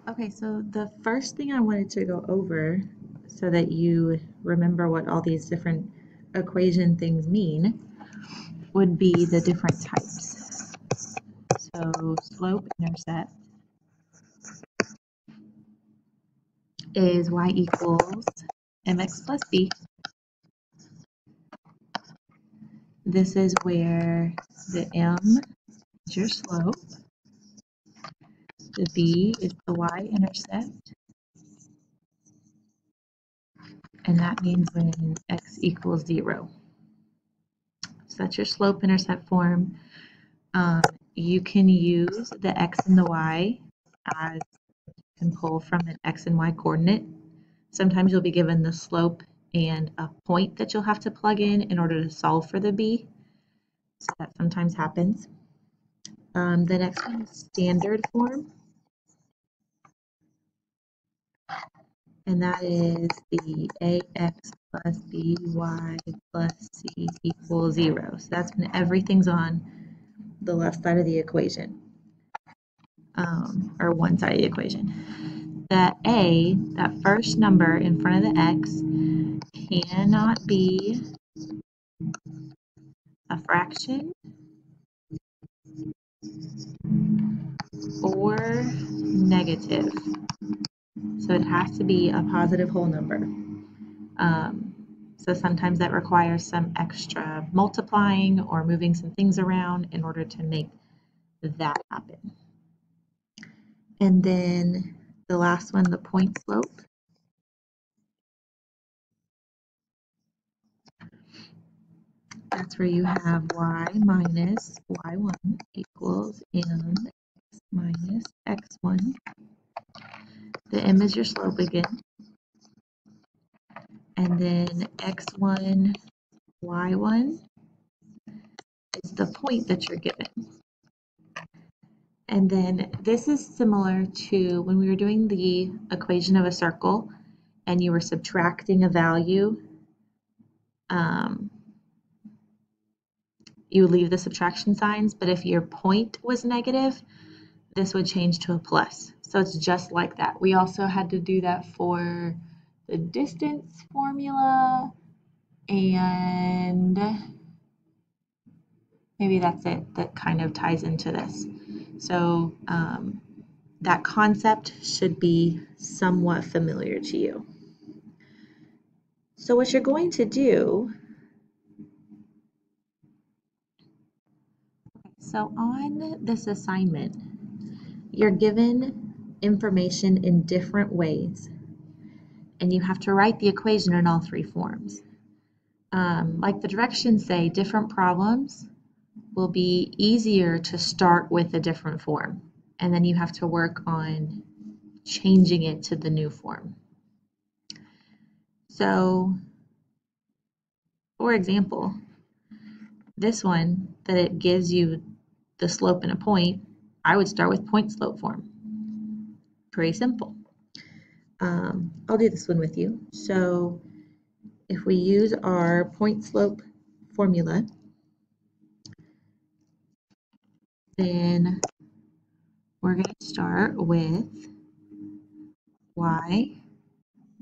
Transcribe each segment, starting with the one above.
Okay, so the first thing I wanted to go over so that you remember what all these different equation things mean would be the different types. So slope-intercept is y equals mx plus b. This is where the m is your slope, the b is the y-intercept, and that means when x equals 0. So that's your slope-intercept form. You can use the x and the y as you can pull from an x and y coordinate. Sometimes you'll be given the slope and a point that you'll have to plug in order to solve for the b. So that sometimes happens. The next one is standard form. And that is the ax plus by plus c equals 0. So that's when everything's on the left side of the equation, or one side of the equation. That a, that first number in front of the x, cannot be a fraction or negative. So it has to be a positive whole number. So sometimes that requires some extra multiplying or moving some things around in order to make that happen. And then the last one, the point slope. That's where you have y minus y1 equals mx minus x1. The m is your slope again. And then x1, y1 is the point that you're given. And then this is similar to when we were doing the equation of a circle and you were subtracting a value. You would leave the subtraction signs, but if your point was negative, this would change to a plus. So it's just like that. We also had to do that for the distance formula, and maybe that's it that kind of ties into this. So that concept should be somewhat familiar to you. So what you're going to do, so on this assignment, you're given information in different ways, and you have to write the equation in all three forms. Like the directions say, different problems will be easier to start with a different form, and then you have to work on changing it to the new form. So, for example, this one that it gives you the slope and a point, I would start with point slope form. Pretty simple. I'll do this one with you. So if we use our point slope formula, then we're going to start with y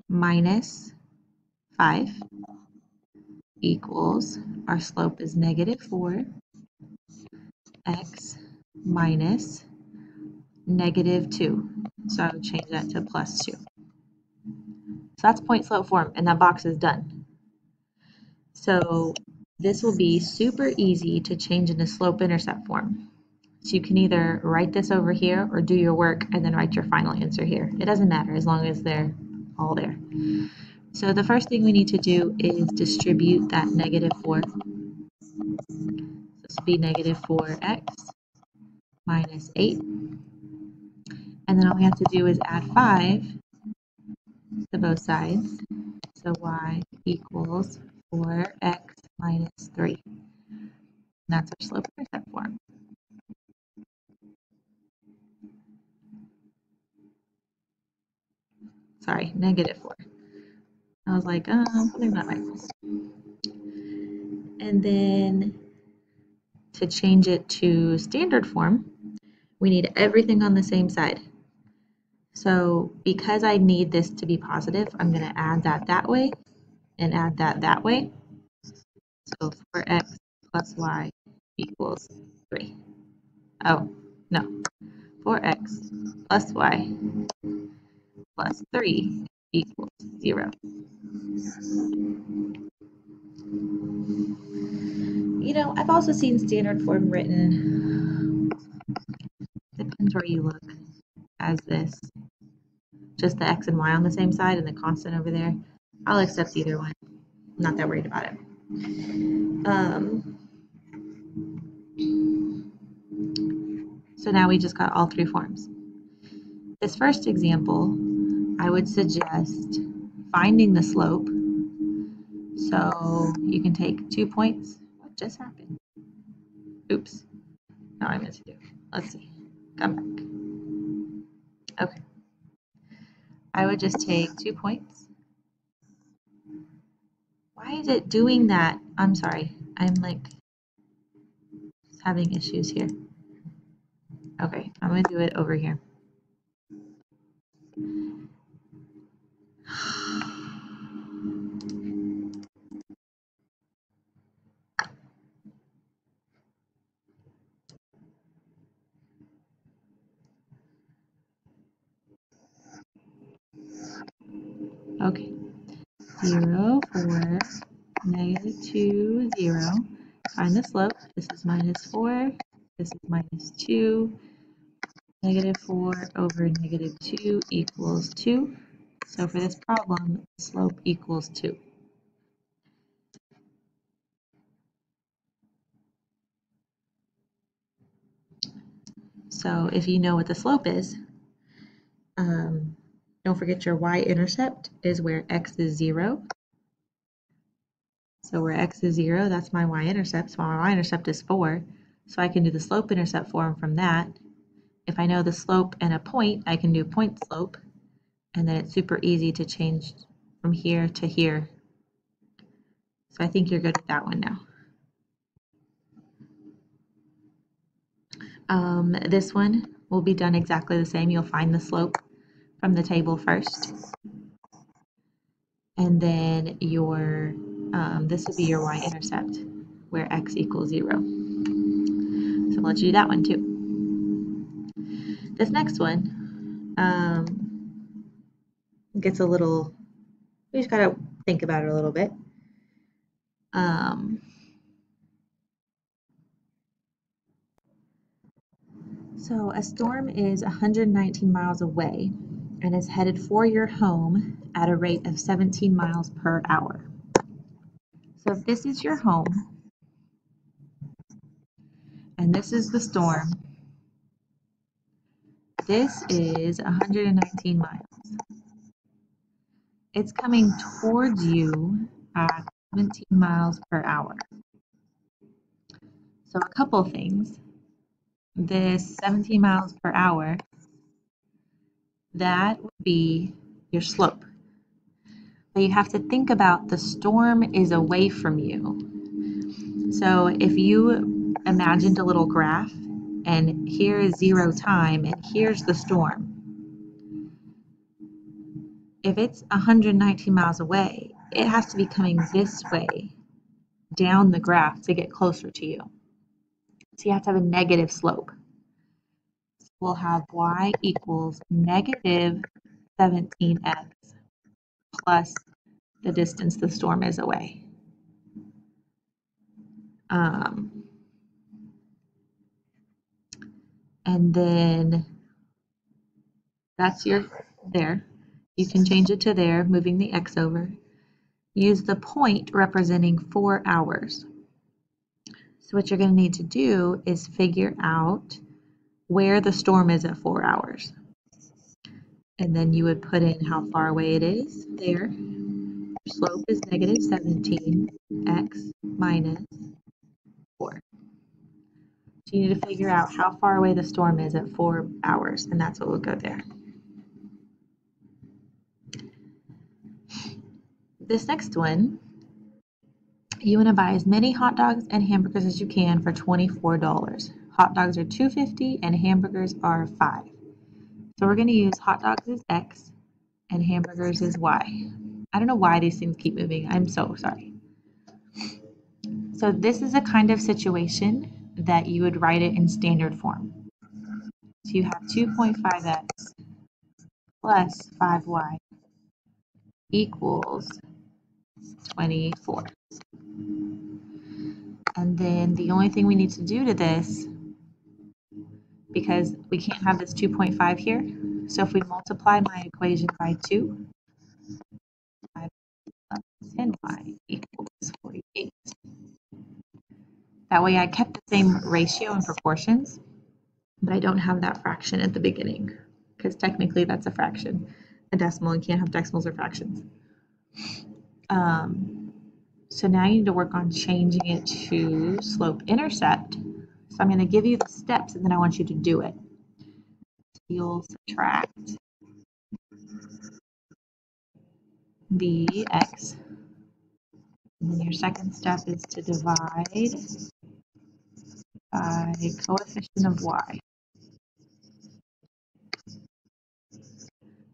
minus 5 equals, our slope is negative 4, x minus negative 2. So I would change that to plus 2. So that's point slope form, and that box is done. So this will be super easy to change into slope intercept form. So you can either write this over here or do your work and then write your final answer here. It doesn't matter as long as they're all there. So the first thing we need to do is distribute that negative 4. This will be negative 4x minus 8. And then all we have to do is add 5 to both sides. So y equals 4x minus 3. And that's our slope-intercept form. Sorry, negative 4. I was like, something's not right. And then to change it to standard form, we need everything on the same side. So because I need this to be positive, I'm going to add that way and add that way. So 4x plus y equals 3. Oh, no. 4x plus y plus 3 equals 0. You know, I've also seen standard form written, depends where you look, as this. Just the x and y on the same side and the constant over there. I'll accept either one. I'm not that worried about it. So now we just got all three forms. This first example, I would suggest finding the slope. So you can take 2 points. What just happened? Oops. Now I meant to do. Let's see. Come back. Okay. I would just take 2 points. Why is it doing that? I'm sorry. I'm like having issues here. Okay, I'm going to do it over here. Okay. 0, 4, negative 2, 0. Find the slope. This is minus 4. This is minus 2. Negative 4 over negative 2 equals 2. So for this problem, the slope equals 2. So if you know what the slope is, don't forget your y-intercept is where x is 0. So where x is 0, that's my y-intercept. So my y-intercept is 4. So I can do the slope-intercept form from that. If I know the slope and a point, I can do point slope. And then it's super easy to change from here to here. So I think you're good with that one now. This one will be done exactly the same. You'll find the slope from the table first. And then your this would be your y-intercept, where x equals 0. So I'll let you do that one too. This next one gets a little, we just gotta think about it a little bit. So a storm is 119 miles away and is headed for your home at a rate of 17 miles per hour. So if this is your home and this is the storm, this is 119 miles. It's coming towards you at 17 miles per hour. So a couple things. This 17 miles per hour, that would be your slope. But you have to think about the storm is away from you. So if you imagined a little graph and here is 0 time and here's the storm. If it's 119 miles away, it has to be coming this way down the graph to get closer to you. So you have to have a negative slope. So we'll have y equals negative 17x plus the distance the storm is away. And then that's your there. You can change it to there, moving the x over. Use the point representing 4 hours. So what you're going to need to do is figure out where the storm is at 4 hours. And then you would put in how far away it is there. Your slope is negative 17, x minus 4. So you need to figure out how far away the storm is at 4 hours, and that's what will go there. This next one, you want to buy as many hot dogs and hamburgers as you can for $24. Hot dogs are $2.50 and hamburgers are $5. So we're going to use hot dogs as X and hamburgers as Y. I don't know why these things keep moving. I'm so sorry. So this is a kind of situation that you would write it in standard form. So you have 2.5x plus 5y equals 24. And then the only thing we need to do to this, because we can't have this 2.5 here, so if we multiply my equation by 2, 5 plus 10y equals 48. That way I kept the same ratio and proportions, but I don't have that fraction at the beginning, because technically that's a fraction. A decimal, you can't have decimals or fractions. So now you need to work on changing it to slope-intercept. So I'm going to give you the steps and then I want you to do it. You'll subtract the x, and then your second step is to divide by coefficient of y.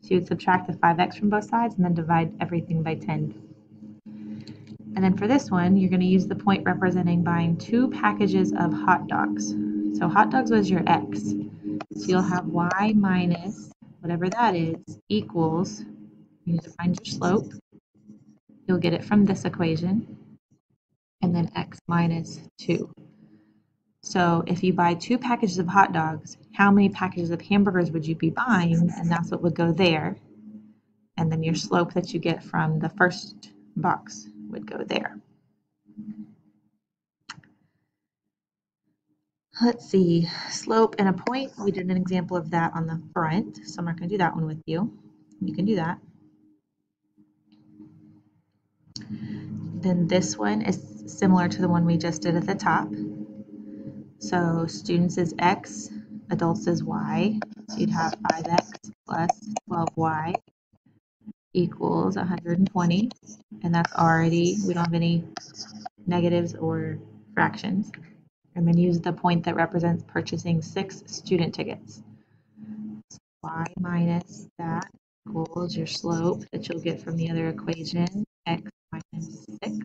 So you would subtract the 5x from both sides and then divide everything by 10. And then for this one, you're going to use the point representing buying 2 packages of hot dogs. So hot dogs was your x. So you'll have y minus whatever that is equals, you need to find your slope. You'll get it from this equation. And then x minus 2. So if you buy 2 packages of hot dogs, how many packages of hamburgers would you be buying? And that's what would go there. And then your slope that you get from the first box would go there. Let's see, slope and a point. We did an example of that on the front, so I'm not going to do that one with you. You can do that. Then this one is similar to the one we just did at the top. So students is x, adults is y. So you'd have 5x plus 12y equals 120. And that's already, we don't have any negatives or fractions. And then use the point that represents purchasing 6 student tickets. So y minus that equals your slope that you'll get from the other equation, x minus 6.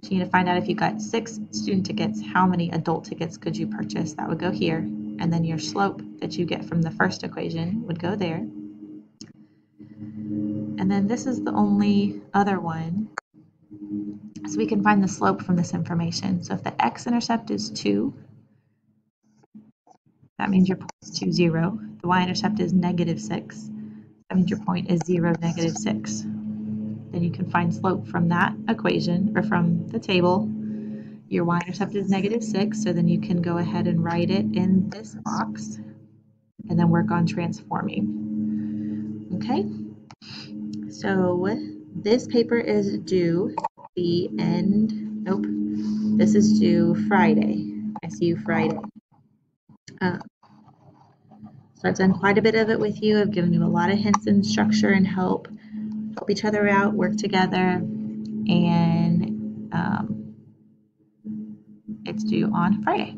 So you need to find out if you got 6 student tickets, how many adult tickets could you purchase? That would go here. And then your slope that you get from the first equation would go there. And then this is the only other one. So we can find the slope from this information. So if the x-intercept is 2, that means your point is 2, 0. The y-intercept is negative 6. That means your point is 0, negative 6. Then you can find slope from that equation, or from the table. Your y-intercept is negative 6, so then you can go ahead and write it in this box, and then work on transforming. Okay? So this paper is due the end, nope, this is due Friday. I see you Friday. So I've done quite a bit of it with you. I've given you a lot of hints and structure and help each other out, work together, and it's due on Friday.